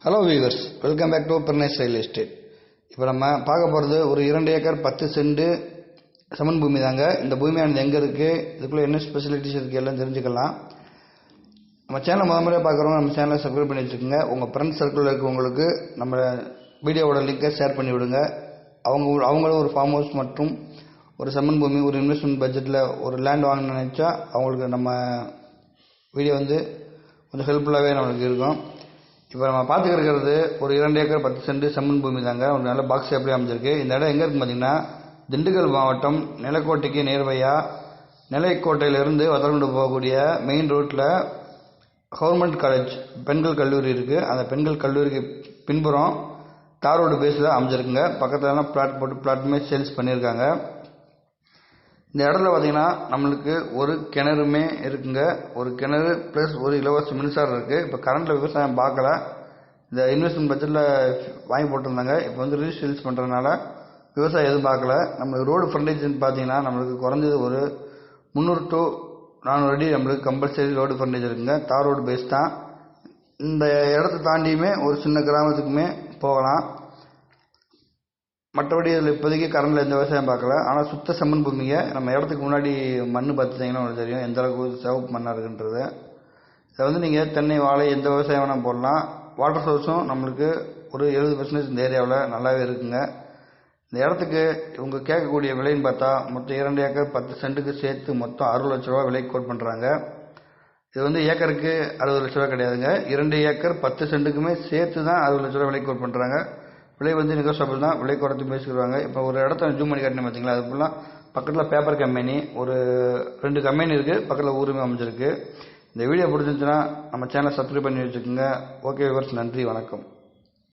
Hello viewers, welcome back to Bernice real estate. இப்போ நம்ம பார்க்க போகிறது ஒரு 2 ஏக்கர் 10 சென்ட் சமன் பூமி தாங்க. இந்த பூமியானது எங்கே இருக்குது, இதுக்குள்ளே என்ன ஸ்பெசிலிட்டிஸ் இருக்குது எல்லாம் தெரிஞ்சுக்கலாம். நம்ம சேனலை முறையாக பார்க்குறவங்க நம்ம சேனலை சப்ஸ்கிரைப் பண்ணி வச்சுக்கோங்க. உங்கள் ஃப்ரெண்ட்ஸ் சர்க்கிளில் இருக்கவங்களுக்கு நம்ம வீடியோவோட லிங்கை ஷேர் பண்ணி விடுங்க. அவங்களும் ஒரு ஃபார்ம் ஹவுஸ் மற்றும் ஒரு சமன் பூமி, ஒரு இன்வெஸ்ட்மெண்ட் பட்ஜெட்டில் ஒரு லேண்ட் வாங்கணும்னு நினச்சா அவங்களுக்கு நம்ம வீடியோ கொஞ்சம் ஹெல்ப்ஃபுல்லாகவே நம்மளுக்கு இருக்கும். இப்போ நம்ம பார்த்துக்கிறது ஒரு 2 ஏக்கர் 10 சென்ட் செம்மண் பூமி தாங்க. ஒரு நல்ல பாக்ஸ் எப்படி அமைஞ்சிருக்கு. இந்த இடம் எங்கே இருக்குன்னு பார்த்தீங்கன்னா, திண்டுக்கல் மாவட்டம் நிலக்கோட்டைக்கு நேர்வையாக நிலைக்கோட்டையிலிருந்து வதலகுண்டு போகக்கூடிய மெயின் ரோட்டில் கவர்மெண்ட் காலேஜ் பெண்கள் கல்லூரி இருக்குது. அந்த பெண்கள் கல்லூரிக்கு பின்புறம் தார் ரோடு பேஸில் அமைஞ்சிருக்குங்க. பக்கத்துலலாம் பிளாட் போட்டு பிளாட்டுமே சேல்ஸ் பண்ணியிருக்காங்க. இந்த இடத்துல பார்த்தீங்கன்னா நம்மளுக்கு ஒரு கிணறுமே இருக்குங்க. ஒரு கிணறு ப்ளஸ் ஒரு இலவச மின்சாரம் இருக்குது. இப்போ கரண்டில் விவசாயம் பார்க்கல, இந்த இன்வெஸ்ட்மெண்ட் பட்ஜெட்டில் வாங்கி போட்டிருந்தாங்க. இப்போ ரீசேல்ஸ் பண்ணுறதுனால விவசாயம் எதுவும் பார்க்கல. நம்மளுக்கு ரோடு ஃப்ரண்டேஜ்னு பார்த்தீங்கன்னா நம்மளுக்கு குறைஞ்சது ஒரு 300 to 400 அடி நம்மளுக்கு கம்பல்சரி ரோடு ஃப்ரண்டேஜ் இருக்குங்க. தார் ரோடு பேஸ் தான். இந்த இடத்த தாண்டியுமே ஒரு சின்ன கிராமத்துக்குமே போகலாம். மற்றபடி இதில் இப்போதைக்கு கரண்டில் எந்த விவசாயம் பார்க்கல. ஆனால் சுத்த செம்மண் பூமிங்க. நம்ம இடத்துக்கு முன்னாடி மண் பார்த்துட்டிங்கன்னா உங்களுக்கு தெரியும் எந்த அளவுக்கு சிவப்பு மண்ணாக இருக்குன்றது. இதை நீங்கள் தென்னை, வாழை எந்த விவசாயம் வேணால் போடலாம். வாட்டர் சோர்ஸும் நம்மளுக்கு ஒரு 70% இந்த ஏரியாவில் நல்லாவே இருக்குங்க. இந்த இடத்துக்கு இவங்க கேட்கக்கூடிய விலைன்னு பார்த்தா மொத்தம் 2 ஏக்கர் 10 சென்ட்டுக்கு சேர்த்து மொத்தம் 60 லட்ச ரூபா விலைக்கு கோட் பண்ணுறாங்க. இது ஏக்கருக்கு 60 லட்ச ரூபா கிடையாதுங்க. 2 ஏக்கர் 10 சென்ட்டுக்குமே சேர்த்து தான் 60 லட்ச ரூபா விலைக்கு கோட் பண்ணுறாங்க. விலை நெகோசியபிள் தான். விலை குறைச்சி பேசிக்கிறாங்க. இப்போ ஒரு இடத்த ஜூம் பண்ணி காட்டினேன் பார்த்தீங்களா, அது ஃபுல்லாக பக்கத்தில் பேப்பர் கம்பெனி, ஒரு 2 கம்பெனி இருக்குது. பக்கத்தில் ஊருமே அமைஞ்சிருக்கு. இந்த வீடியோ பிடிச்சிருந்துச்சுன்னா நம்ம சேனலை சப்ஸ்கிரைப் பண்ணி வச்சுக்கோங்க. ஓகே வியூவர்ஸ், நன்றி, வணக்கம்.